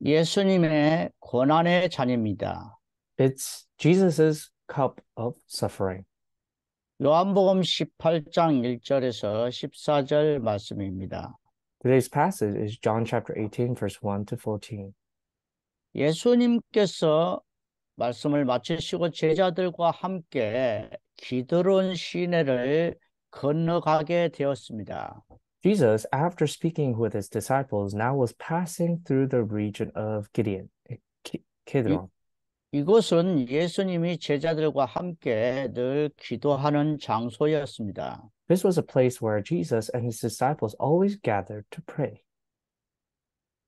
예수님의 고난의 잔입니다. It's Jesus's cup of suffering. 요한복음 18장 1절에서 14절 말씀입니다. Today's passage is John chapter 18, verse 1 to 14. 예수님께서 말씀을 마치시고 제자들과 함께 기드론 시내를 건너가게 되었습니다. Jesus, after speaking with his disciples, now was passing through the region of 이, Kidron. 이곳은 예수님이 제자들과 함께 늘 기도하는 장소였습니다. This was a place where Jesus and his disciples always gathered to pray.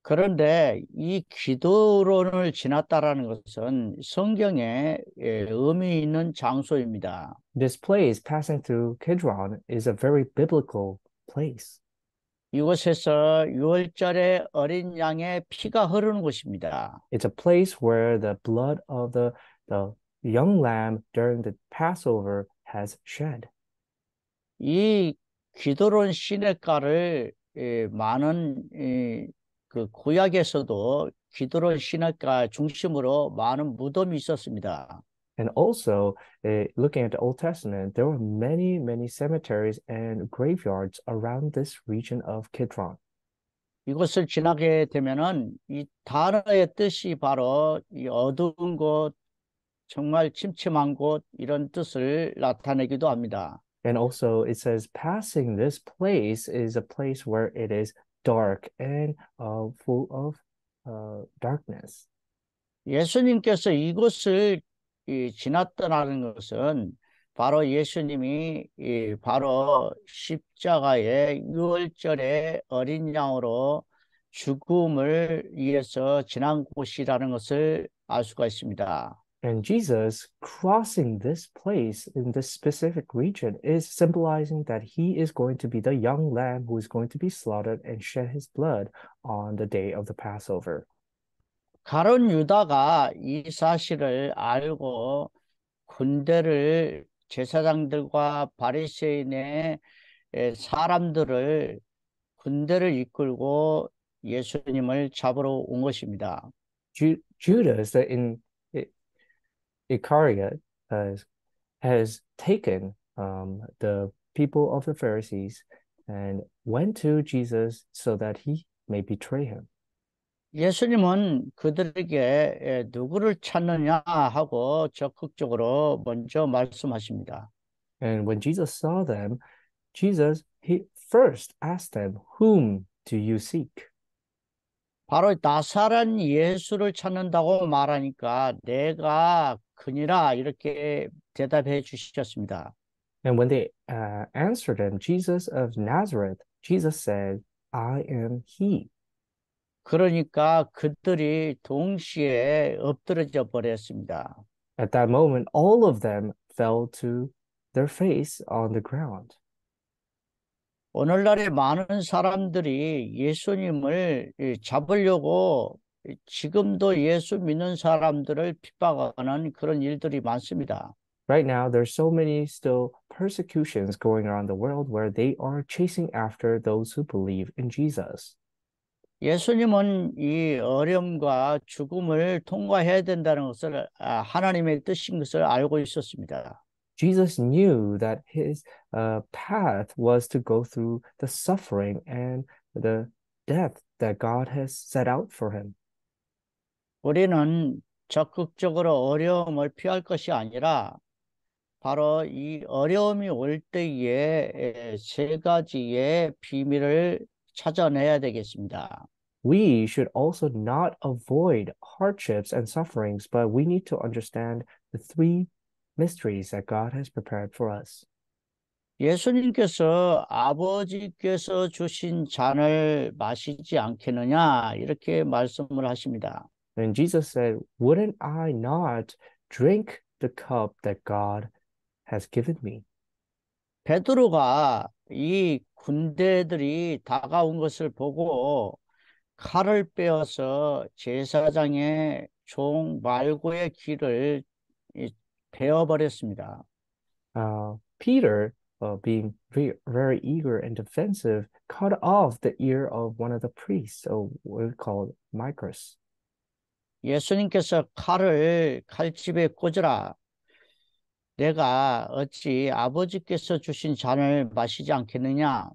그런데 이 기도론을 지났다라는 것은 성경에 의미 있는 장소입니다. This place, passing through Kidron, is a very biblical place. 이곳에서 유월절에 어린 양의 피가 흐르는 곳입니다. It's a place where the blood of the young lamb during the Passover has shed. 이 기도론 시냇가를 많은 그 구약에서도 기도론 시냇가 중심으로 많은 무덤이 있었습니다. And also, looking at the Old Testament, there were many, many cemeteries and graveyards around this region of Kidron. 이곳을 지나게 되면은 이 단어의 뜻이 바로 이 어두운 곳, 정말 침침한 곳 이런 뜻을 나타내기도 합니다. And also, it says passing this place is a place where it is dark and full of darkness. 예수님께서 이곳을 지났다는 것은 바로 예수님이 바로 십자가의 유월절의 어린 양으로 죽음을 위해서 지난 곳이라는 것을 알 수가 있습니다. And Jesus crossing this place in this specific region is symbolizing that he is going to be the young lamb who is going to be slaughtered and shed his blood on the day of the Passover. 가룟 유다가 이 사실을 알고 군대를 제사장들과 바리새인의 사람들을 군대를 이끌고 예수님을 잡으러 온 것입니다. Judas in Icariot has taken the people of the Pharisees and went to Jesus so that he may betray him. 예수님은 그들에게 누구를 찾느냐 하고 적극적으로 먼저 말씀하십니다. And when Jesus saw them, he first asked them, "Whom do you seek?" 바로 나사렛 예수를 찾는다고 말하니까 내가 그니라 이렇게 대답해 주셨습니다. And when they answered him, Jesus of Nazareth, Jesus said, "I am he." 그러니까 그들이 동시에 엎드러져 버렸습니다. At that moment, all of them fell to their face on the ground. 오늘날에 많은 사람들이 예수님을 잡으려고 지금도 예수 믿는 사람들을 핍박하는 그런 일들이 많습니다. Right now, there's so many still persecutions going around the world where they are chasing after those who believe in Jesus. 예수님은 이 어려움과 죽음을 통과해야 된다는 것을 하나님의 뜻인 것을 알고 있었습니다. Jesus knew that his path was to go through the suffering and the death that God has set out for him. 우리는 적극적으로 어려움을 피할 것이 아니라 바로 이 어려움이 올 때에 세 가지의 비밀을 찾아내야 되겠습니다. We should also not avoid hardships and sufferings, but we need to understand the three mysteries that God has prepared for us. 예수님께서 아버지께서 주신 잔을 마시지 않겠느냐 이렇게 말씀을 하십니다. And Jesus said, "Wouldn't I not drink the cup that God has given me?" 베드로가 이 군대들이 다가온 것을 보고 칼을 빼어서 제사장의 종 말고의 귀를 베어버렸습니다. Peter, being very eager and defensive, cut off the ear of one of the priests, so we're called Micros. 예수님께서 칼을 칼집에 꽂으라. 내가 어찌 아버지께서 주신 잔을 마시지 않겠느냐?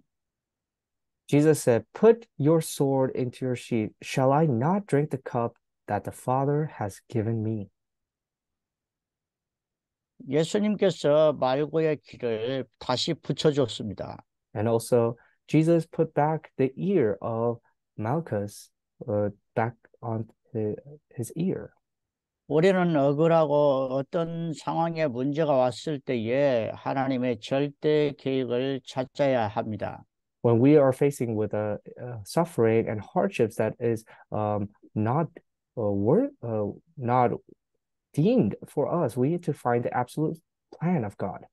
Jesus said, "Put your sword into your sheath. Shall I not drink the cup that the Father has given me?" 예수님께서 말고의 귀를 다시 붙여줬습니다. And also, Jesus put back the ear of Malchus back on his ear. 우리는 억울하고 어떤 상황에 문제가 왔을 때에 하나님의 절대 계획을 찾아야 합니다. When we are facing with suffering and hardships that is not not deemed for us, we need to find the absolute plan of God.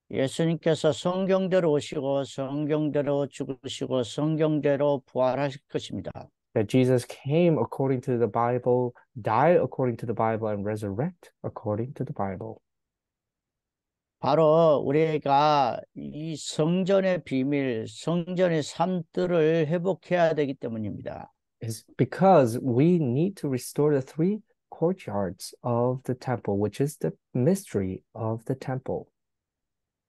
예수님께서 성경대로 오시고 성경대로 죽으시고 성경대로 부활하실 것입니다. That Jesus came according to the Bible, died according to the Bible, and resurrect according to the Bible. 바로 우리가 이 성전의 비밀, 성전의 삶들을 회복해야 되기 때문입니다. Is because we need to restore the three courtyards of the temple, which is the mystery of the temple.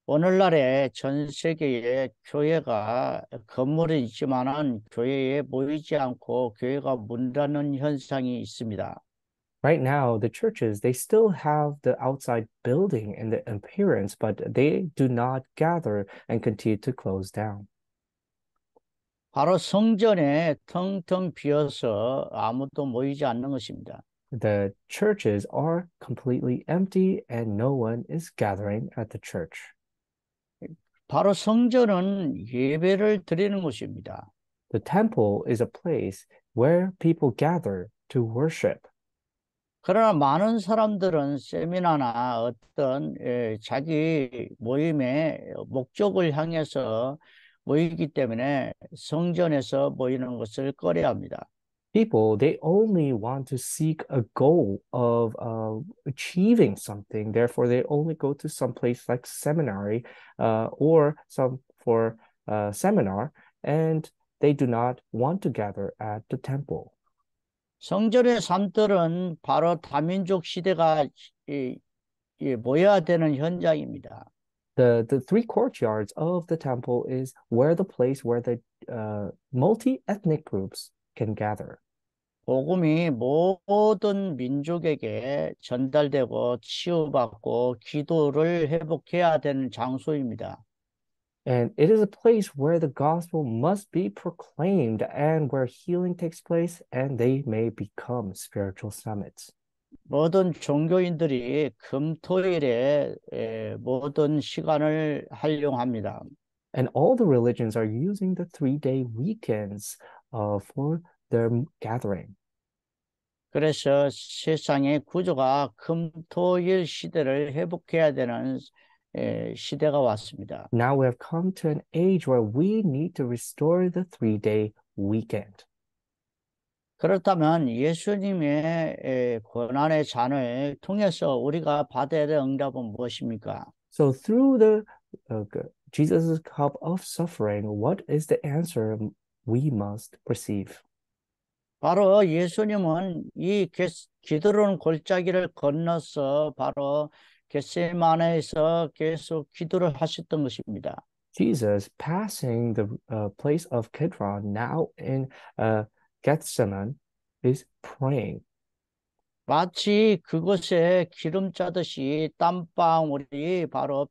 오늘날에 전 세계에 교회가 건물은 있지만은 교회에 모이지 않고 교회가 문 닫는 현상이 있습니다. Right now, the churches, they still have the outside building and the appearance, but they do not gather and continue to close down. 바로 성전에 텅텅 비어서 아무도 모이지 않는 것입니다. The churches are completely empty and no one is gathering at the church. 바로 성전은 예배를 드리는 곳입니다. The temple is a place where people gather to worship. 그러나 많은 사람들은 세미나나 어떤 자기 모임의 목적을 향해서 모이기 때문에 성전에서 모이는 것을 꺼려합니다. People, they only want to seek a goal of achieving something. Therefore, they only go to some place like seminary or some for seminar, and they do not want to gather at the temple. 성전의 삶들은 바로 다민족 시대가 모여야 되는 현장입니다. The three courtyards of the temple is where the place where the multi-ethnic groups can gather. 복음이 모든 민족에게 전달되고 치유받고 기도를 회복해야 되는 장소입니다. And it is a place where the gospel must be proclaimed and where healing takes place, and they may become spiritual summits. 모든 종교인들이 금토일에 모든 시간을 활용합니다. And all the religions are using the 3-day weekends for their gathering. 그래서 세상의 구조가 금토일 시대를 회복해야 되는 시대가 왔습니다. Now we have come to an age where we need to restore the 3-day weekend. 그렇다면 예수님의 고난의 잔을 통해서 우리가 받아야 될 응답은 무엇입니까? So through the Jesus' cup of suffering, what is the answer we must receive? 바로 예수님은 이 기드론 골짜기를 건너서 바로 겟세마네에서 계속 기도를 하셨던 것입니다. Jesus passing the place of Kidron, now in Gethsemane, is praying. 마치 그곳에 기름 짜듯이 땀방울이 바로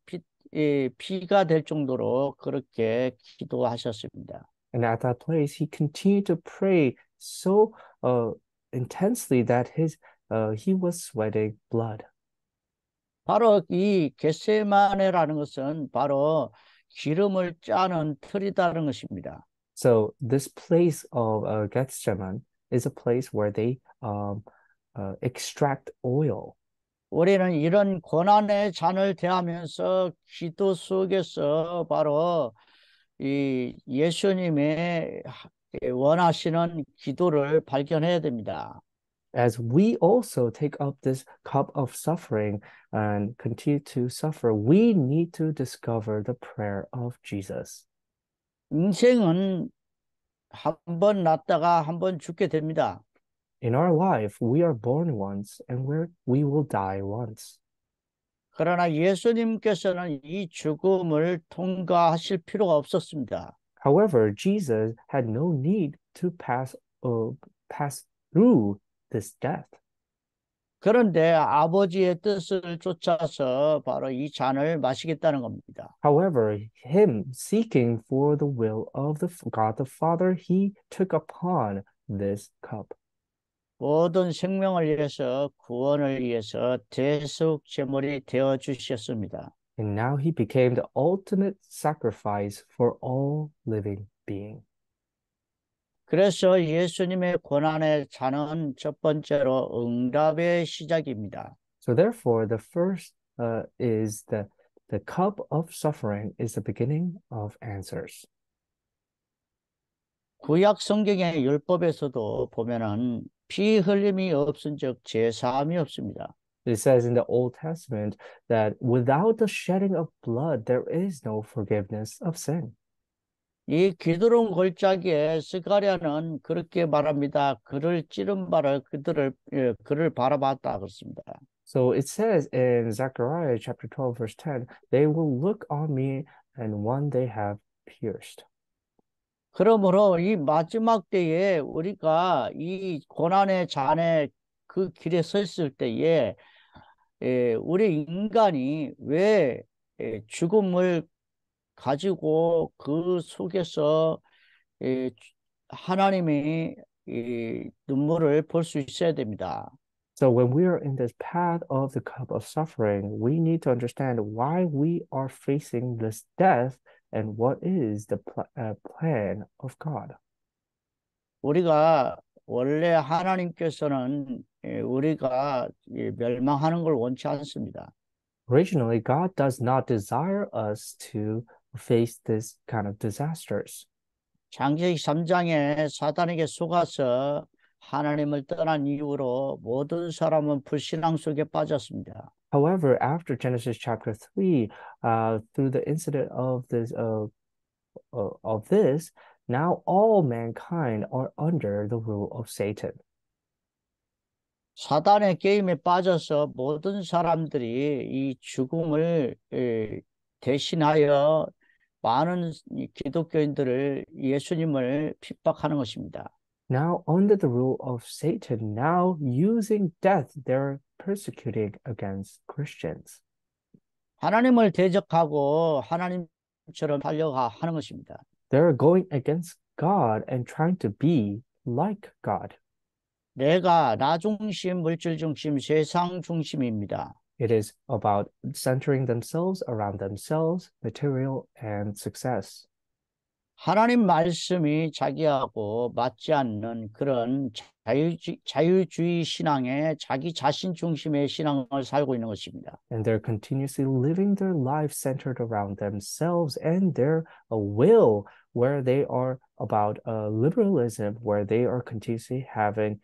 피가 될 정도로 그렇게 기도하셨습니다. And at that place, he continued to pray so intensely that he was sweating blood. 바로 이 겟세마네라는 것은 바로 기름을 짜는 틀이다는 것입니다. So this place of Gethsemane is a place where they extract oil. 우리는 이런 고난의 잔을 대하면서 기도 속에서 바로 이 예수님의 원하시는 기도를 발견해야 됩니다. As we also take up this cup of suffering and continue to suffer, we need to discover the prayer of Jesus. 인생은 한 번 났다가 한 번 죽게 됩니다. In our life, we are born once and we will die once. 그러나 예수님께서는 이 죽음을 통과하실 필요가 없었습니다. However, Jesus had no need to pass through this death. 그런데 아버지의 뜻을 쫓아서 바로 이 잔을 마시겠다는 겁니다. However, him seeking for the will of God the Father, he took upon this cup. 모든 생명을 위해서 구원을 위해서 대속 제물이 되어 주셨습니다. And now he became the ultimate sacrifice for all living beings. 그래서 예수님의 고난의 잔은 첫 번째로 응답의 시작입니다. So therefore, the first is the cup of suffering is the beginning of answers. 구약 성경의 율법에서도 보면은 피 흘림이 없은즉 제사함이 없습니다. It says in the Old Testament that without the shedding of blood, there is no forgiveness of sin. 이 기드론 골짜기에 스가랴는 그렇게 말합니다. 그를 찌른 바를 그를 바라봤다 그렇습니다. So it says in Zechariah chapter 12, verse 10, they will look on me and one they have pierced. 그러므로 이 마지막 때에 우리가 이 고난의 잔의 그 길에 서 있을 때에 우리 인간이 왜 죽음을 가지고 그 속에서 하나님의 눈물을 볼 수 있어야 됩니다. So when we are in this path of the cup of suffering, we need to understand why we are facing this death and what is the plan of God. 우리가 원래 하나님께서는 우리가 멸망하는 걸 원치 않습니다. Originally, God does not desire us to face this kind of disasters. 창세기 3장에 사단에게 속아서 하나님을 떠난 이후로 모든 사람은 불신앙 속에 빠졌습니다. However, after Genesis chapter 3, through the incident of this, now all mankind are under the rule of Satan. 사단의 게임에 빠져서 모든 사람들이 이 죽음을 대신하여 많은 기독교인들을 예수님을 핍박하는 것입니다. Now, under the rule of Satan, now using death, they're persecuting against Christians. 하나님을 대적하고 하나님처럼 하려고 하는 것입니다. They're going against God and trying to be like God. 내가 나 중심, 물질 중심, 세상 중심입니다. It is about centering themselves around themselves, material, and success. 하나님 말씀이 자기하고 맞지 않는 그런 자유주의 신앙에 자기 자신 중심의 신앙을 살고 있는 것입니다. And they're continuously living their life centered around themselves and their will, where they are about liberalism, where they are continuously having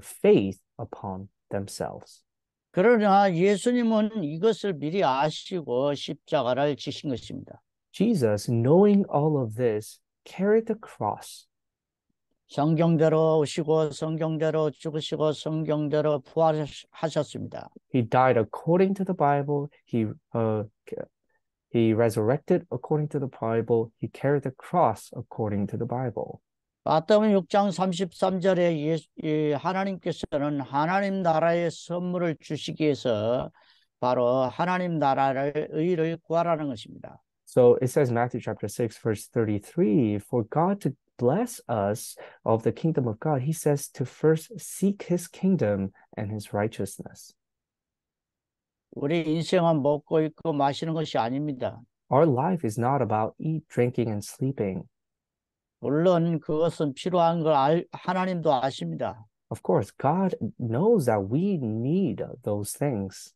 faith upon themselves. 그러나 예수님은 이것을 미리 아시고 십자가를 지신 것입니다. Jesus, knowing all of this, carried the cross. 성경대로 오시고 성경대로 죽으시고 성경대로 부활하셨습니다. He died according to the Bible. He resurrected according to the Bible. He carried the cross according to the Bible. 마태복음 6장 33절에 하나님께서는 하나님 나라의 선물을 주시기 위해서 바로 하나님 나라를 의를 구하라는 것입니다. So it says Matthew chapter 6 verse 33, for God to bless us of the kingdom of God, he says to first seek his kingdom and his righteousness. 우리 인생은 먹고 입고 마시는 것이 아닙니다. Our life is not about eat, drinking, and sleeping. 물론 그것은 필요한 걸 하나님도 아십니다. Of course, God knows that we need those things.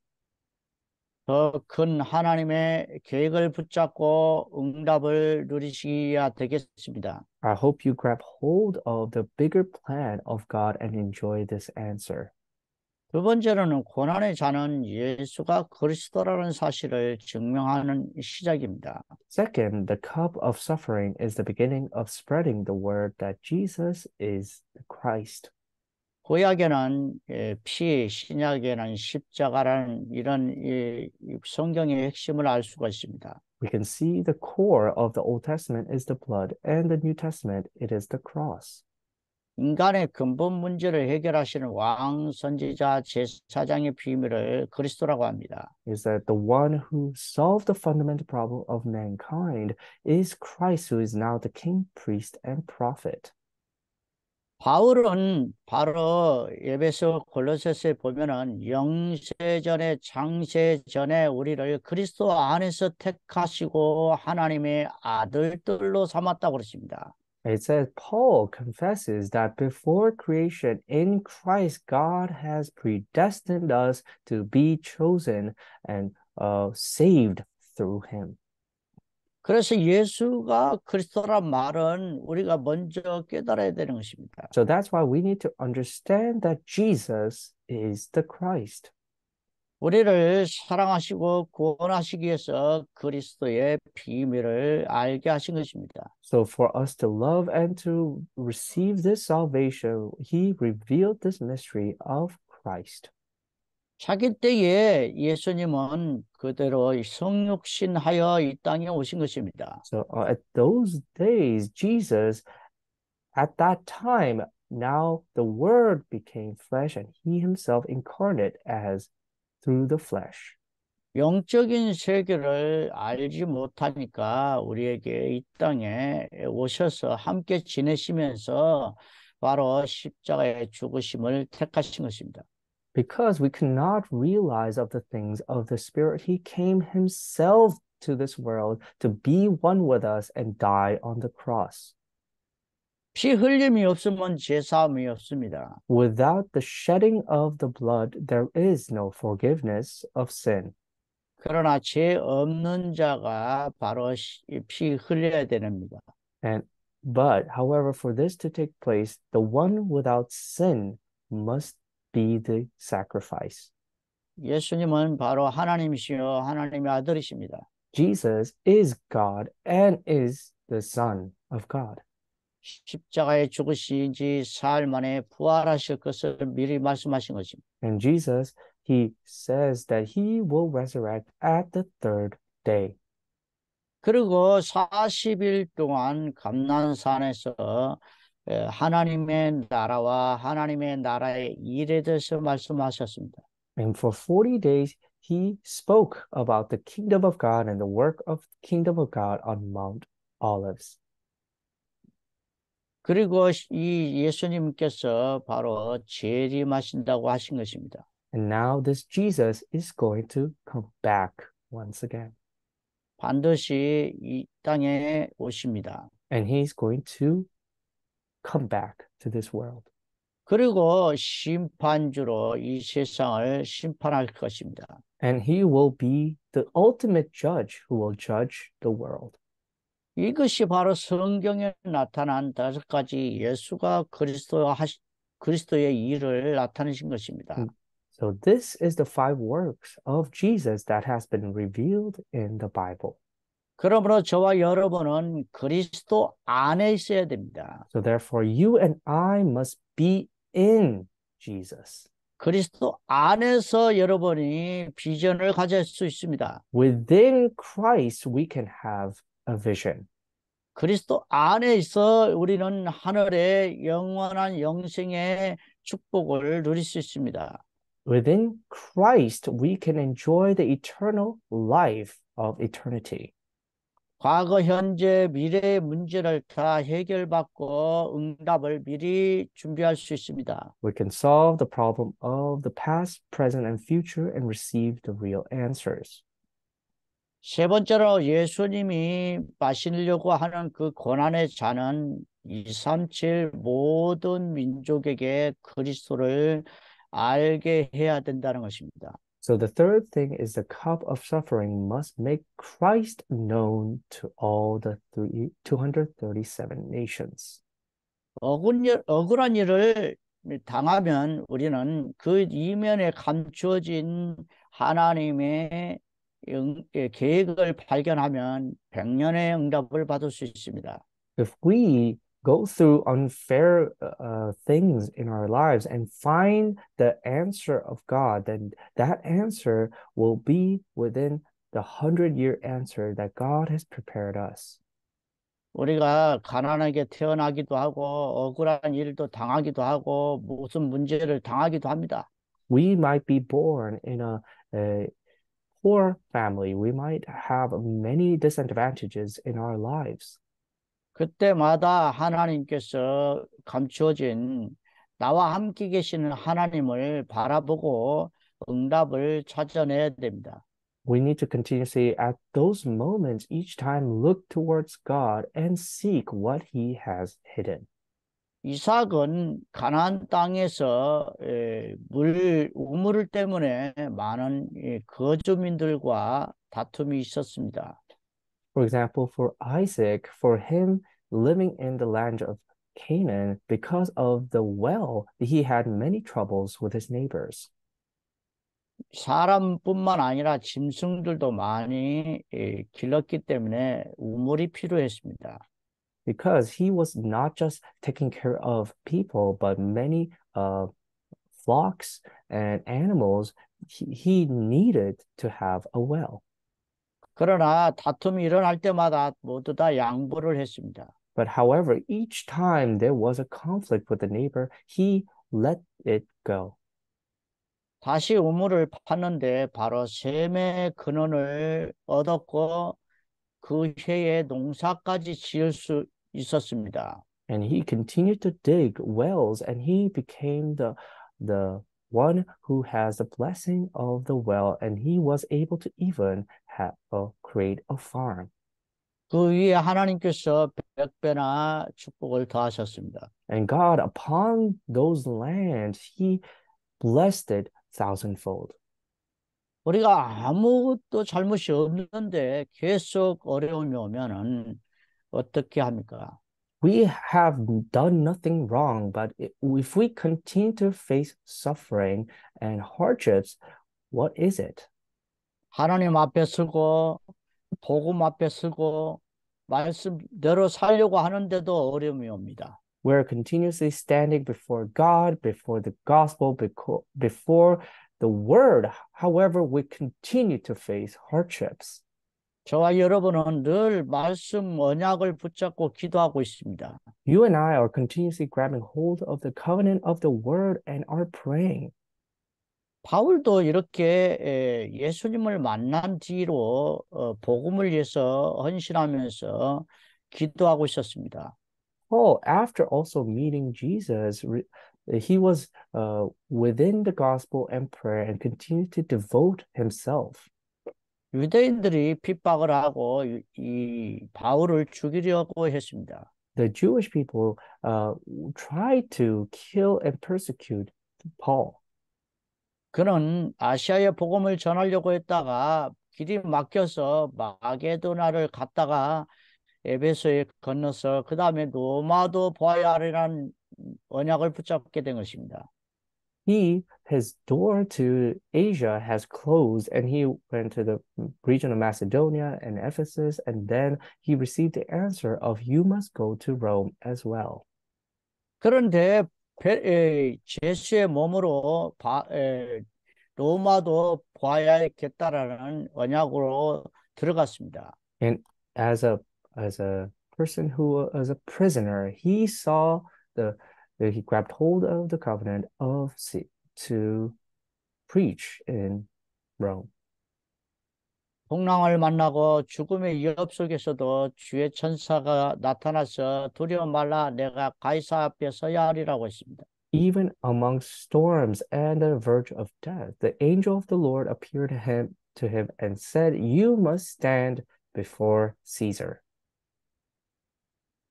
더 큰 하나님의 계획을 붙잡고 응답을 누리셔야 되겠습니다. I hope you grab hold of the bigger plan of God and enjoy this answer. 두 번째로는 고난의 잔은 예수가 그리스도라는 사실을 증명하는 시작입니다. Second, the cup of suffering is the beginning of spreading the word that Jesus is the Christ. 구약에는 피, 신약에는 십자가라는 이런 이 성경의 핵심을 알 수가 있습니다. We can see the core of the Old Testament is the blood, and the New Testament, it is the cross. 인간의 근본 문제를 해결하시는 왕, 선지자, 제사장의 비밀을 그리스도라고 합니다. Is that the one who solved the fundamental problem of mankind is Christ, who is now the king, priest, and prophet. 바울은 바로 에베소 골로새서에 보면은 영세전에 창세전에 우리를 그리스도 안에서 택하시고 하나님의 아들들로 삼았다고 그러십니다. It says Paul confesses that before creation in Christ, God has predestined us to be chosen and saved through him. 그래서 예수가 그리스도란 말은 우리가 먼저 깨달아야 되는 것입니다. So that's why we need to understand that Jesus is the Christ. 우리를 사랑하시고 구원하시기 위해서 그리스도의 비밀을 알게 하신 것입니다. So for us to love and to receive this salvation, he revealed this mystery of Christ. 자기 때에 예수님은 그대로 성육신하여 이 땅에 오신 것입니다. So at those days, Jesus, at that time, now the Word became flesh and he himself incarnate as through the flesh. 영적인 세계를 알지 못하니까 우리에게 이 땅에 오셔서 함께 지내시면서 바로 십자가의 죽으심을 택하신 것입니다. Because we could not realize of the things of the Spirit, he came himself to this world to be one with us and die on the cross. 피 흘림이 없으면 제사함이 없습니다. Without the shedding of the blood, there is no forgiveness of sin. 그러나 죄 없는 자가 바로 피 흘려야 됩니다. But, however, for this to take place, the one without sin must be the sacrifice. 예수님은 바로 하나님이시여 하나님의 아들이십니다. Jesus is God and is the Son of God. 십자가에 죽으신 지 사흘 만에 부활하실 것을 미리 말씀하신 것입니다. And Jesus, he says that he will resurrect at the third day. 그리고 40일 동안 감난산에서 하나님의 나라와 하나님의 나라의 일에 대해서 말씀하셨습니다. And for 40 days, he spoke about the kingdom of God and the work of the kingdom of God on Mount Olives. 그리고 이 예수님께서 바로 재림하신다고 하신 것입니다. And now this Jesus is going to come back once again. 반드시 이 땅에 오십니다. And he's going to come back to this world. 그리고 심판주로 이 세상을 심판할 것입니다. And he will be the ultimate judge who will judge the world. 이것이 바로 성경에 나타난 5가지 예수가 그리스도의 일을 나타내신 것입니다. So this is the 5 works of Jesus that has been revealed in the Bible. 그러므로 저와 여러분은 그리스도 안에 있어야 됩니다. So therefore you and I must be in Jesus. 그리스도 안에서 여러분이 비전을 가질 수 있습니다. Within Christ we can have a vision. 그리스도 안에 있어 우리는 하늘의 영원한 영생의 축복을 누릴 수 있습니다. Within Christ we can enjoy the eternal life of eternity. 과거, 현재, 미래의 문제를 다 해결받고 응답을 미리 준비할 수 있습니다. We can solve the problem of the past, present, and future and receive the real answers. 세 번째로 예수님이 마시려고 하는 그 고난의 잔은 237 모든 민족에게 그리스도를 알게 해야 된다는 것입니다. So the third thing is the cup of suffering must make Christ known to all the 237 nations. 억울한 일을 당하면 우리는 그 이면에 감추어진 하나님의 계획을 발견하면 100년의 응답을 받을 수 있습니다. If we go through unfair things in our lives and find the answer of God, then that answer will be within the 100-year answer that God has prepared us. 우리가 가난하게 태어나기도 하고 억울한 일도 당하기도 하고 무슨 문제를 당하기도 합니다. We might be born in a poor family. We might have many disadvantages in our lives. 그때마다 하나님께서 감추어진 나와 함께 계시는 하나님을 바라보고 응답을 찾아내야 됩니다. We need to continuously, at those moments, each time look towards God and seek what He has hidden. 이삭은 가나안 땅에서 우물 때문에 많은 거주민들과 다툼이 있었습니다. For example, for Isaac, for him living in the land of Canaan, because of the well, he had many troubles with his neighbors. 사람뿐만 아니라 짐승들도 많이 길렀기 때문에 우물이 필요했습니다. Because he was not just taking care of people, but many flocks and animals, he needed to have a well. 그러나 다툼이 일어날 때마다 모두 다 양보를 했습니다. But however, each time there was a conflict with the neighbor, he let it go. 다시 우물을 팠는데 바로 셈의 근원을 얻었고 그 해에 농사까지 지을 수 있었습니다. And he continued to dig wells, and he became the one who has the blessing of the well, and he was able to even create a farm. 그 위에 하나님께서 100배나 축복을 더하셨습니다. And God, upon those lands, he blessed it thousandfold. 우리가 아무것도 잘못이 없는데 계속 어려움이 오면은 어떻게 합니까? We have done nothing wrong, but if we continue to face suffering and hardships, what is it? 하나님 앞에 서고 복음 앞에 서고 말씀대로 살려고 하는데도 어려움이 옵니다. We're continuously standing before God, before the gospel, before the word. However, we continue to face hardships. 저와 여러분은 늘 말씀 언약을 붙잡고 기도하고 있습니다. You and I are continuously grabbing hold of the covenant of the word and are praying. 바울도 이렇게 예수님을 만난 뒤로 복음을 위해서 헌신하면서 기도하고 있었습니다. Paul, after also meeting Jesus, he was within the gospel and prayer and continued to devote himself. 유대인들이 핍박을 하고 이 바울을 죽이려고 했습니다. The Jewish people tried to kill and persecute Paul. 그는 아시아의 복음을 전하려고 했다가 길이 막혀서 마게도나를 갔다가 에베소에 건너서 그 다음에 로마도 보아야 하리라는 언약을 붙잡게 된 것입니다. His door to Asia has closed, and he went to the region of Macedonia and Ephesus, and then he received the answer of you must go to Rome as well. 그런데 제수의 몸으로 로마도 보아야겠다라는 언약으로 들어갔습니다. And as a person who was a prisoner, he saw he grabbed hold of the covenant to preach in Rome. 풍랑을 만나고 죽음의 위협 속에서도 주의 천사가 나타나서 두려워 말라 내가 가이사 앞에 서야 하리라고 했습니다. Even among storms and the verge of death, the angel of the Lord appeared to him and said, "You must stand before Caesar."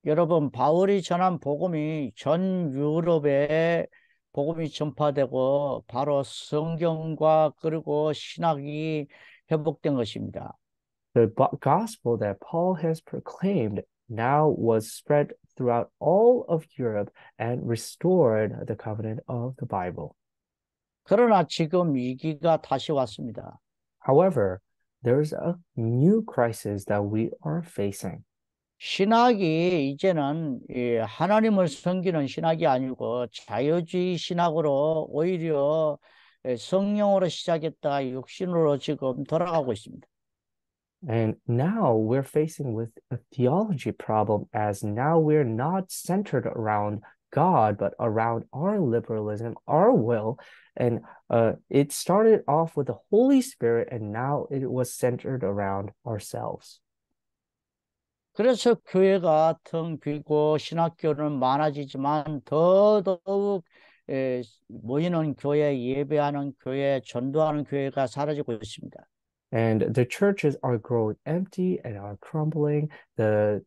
여러분, 바울이 전한 복음이 전 유럽에 복음이 전파되고 바로 성경과 그리고 신학이 회복된 것입니다. The gospel that Paul has proclaimed now was spread throughout all of Europe and restored the covenant of the Bible. 그러나 지금 위기가 다시 왔습니다. However, there's a new crisis that we are facing. 신학이 이제는 이 하나님을 섬기는 신학이 아니고 자유주의 신학으로 오히려 성령으로 시작했다가 육신으로 지금 돌아가고 있습니다. And now we're facing with a theology problem as now we're not centered around God, but around our liberalism, our will. And it started off with the Holy Spirit, and now it was centered around ourselves. 그래서 교회가 텅 비고 신학교는 많아지지만 더더욱 모이는 교회, 예배하는 교회, 전도하는 교회가 사라지고 있습니다. And the churches are growing empty and are crumbling. The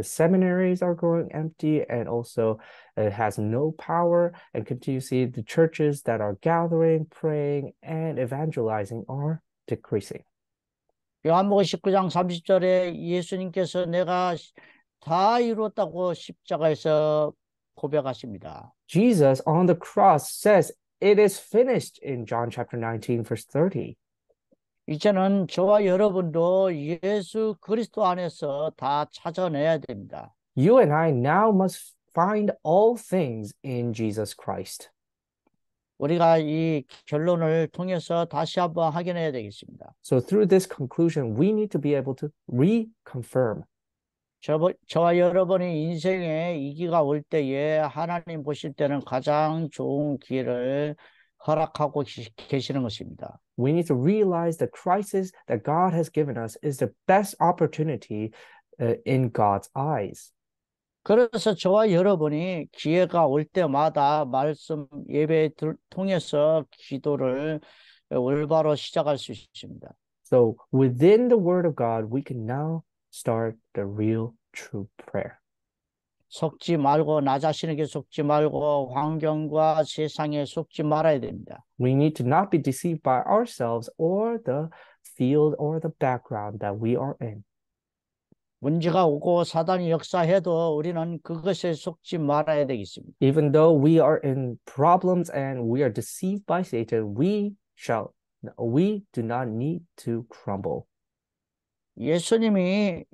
seminaries are growing empty and also it has no power. And continue to see the churches that are gathering, praying, and evangelizing are decreasing. 요한복음 19장 30절에 예수님께서 내가 다 이루었다고 십자가에서 고백하십니다. Jesus on the cross says, "It is finished" in John chapter 19, verse 30. 이제는 저와 여러분도 예수 그리스도 안에서 다 찾아내야 됩니다. You and I now must find all things in Jesus Christ. 우리가 이 결론을 통해서 다시 한번 확인해야 되겠습니다. So through this conclusion, we need to be able to reconfirm. 저와 여러분이 인생에 위기가 올 때에 하나님 보실 때는 가장 좋은 기회를 허락하고 계시는 것입니다. We need to realize the crisis that God has given us is the best opportunity in God's eyes. 그래서 저와 여러분이 기회가 올 때마다 말씀 예배 통해서 기도를 올바로 시작할 수 있습니다. So within the Word of God, we can now start the real true prayer. 속지 말고 나 자신에게 속지 말고 환경과 세상에 속지 말아야 됩니다. We need to not be deceived by ourselves or the field or the background that we are in. 문제가 오고 사단이 역사해도 우리는 그것에 속지 말아야 되겠습니다. Even though we are in problems and we are deceived by Satan, we do not need to crumble. 예수님이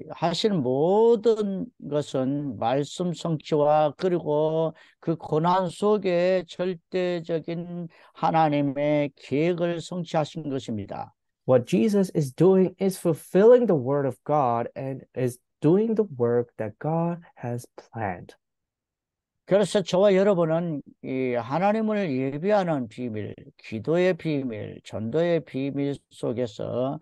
하시는 모든 것은 말씀 성취와 그리고 그 고난 속에 절대적인 하나님의 계획을 성취하신 것입니다. What Jesus is doing is fulfilling the word of God and is doing the work that God has planned. 그래서 저와 여러분은 이 하나님을 예배하는 비밀, 기도의 비밀, 전도의 비밀 속에서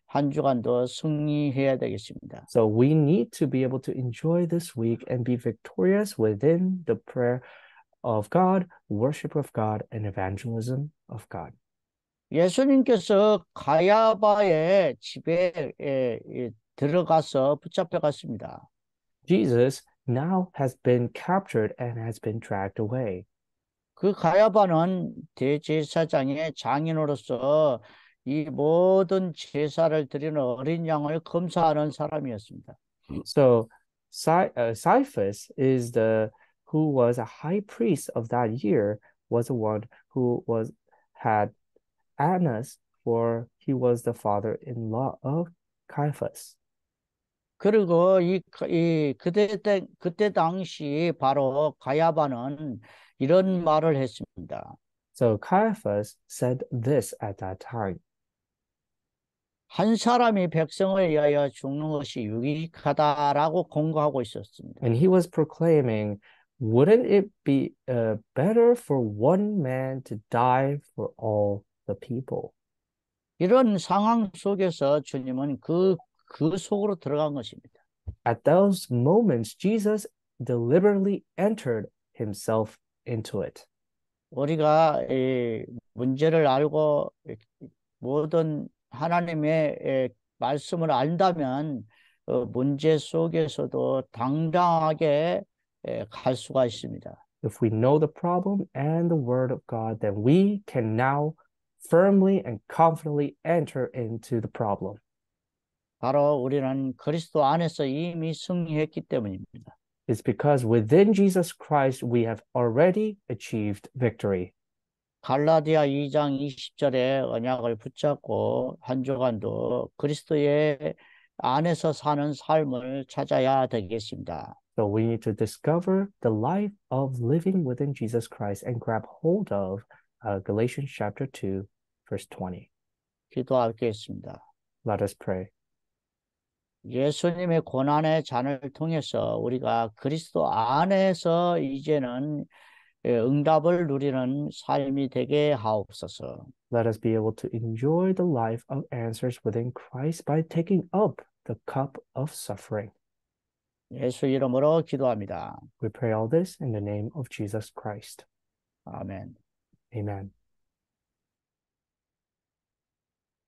한 주간도 승리해야 되겠습니다. So we need to be able to enjoy this week and be victorious within the prayer of God, worship of God, and evangelism of God. 예수님께서 가야바의 집에 들어가서 붙잡혀 갔습니다. Jesus now has been captured and has been dragged away. 그 가야바는 대제사장의 장인으로서 이 모든 제사를 드리는 어린 양을 검사하는 사람이었습니다. So Caiaphas is who was a high priest of that year, was the one who had Annas, for he was the father-in-law of Caiaphas. 그리고 그때 당시 바로 가야바는 이런 말을 했습니다. So Caiaphas said this at that time. 한 사람이 백성을 위하여 죽는 것이 유익하다라고 공고하고 있었습니다. And he was proclaiming, wouldn't it be better for one man to die for all the people? 이런 상황 속에서 주님은 그 속으로 들어간 것입니다. At those moments, Jesus deliberately entered himself into it. 우리가 이 문제를 알고 모든 하나님의 말씀을 안다면 문제 속에서도 당당하게 갈 수가 있습니다. If we know the problem and the word of God, then we can now firmly and confidently enter into the problem. 바로 우리는 그리스도 안에서 이미 승리했기 때문입니다. It's because within Jesus Christ we have already achieved victory. 갈라디아 2장 20절에 언약을 붙잡고 한 주간도 그리스도의 안에서 사는 삶을 찾아야 되겠습니다. So we need to discover the life of living within Jesus Christ and grab hold of Galatians chapter 2, verse 20. 기도하겠습니다. Let us pray. 예수님의 고난의 잔을 통해서 우리가 그리스도 안에서 이제는 응답을 누리는 삶이 되게 하옵소서. Let us be able to enjoy the life of answers within Christ by taking up the cup of suffering. 예수 이름으로 기도합니다. We pray all this in the name of Jesus Christ. 아멘. Amen.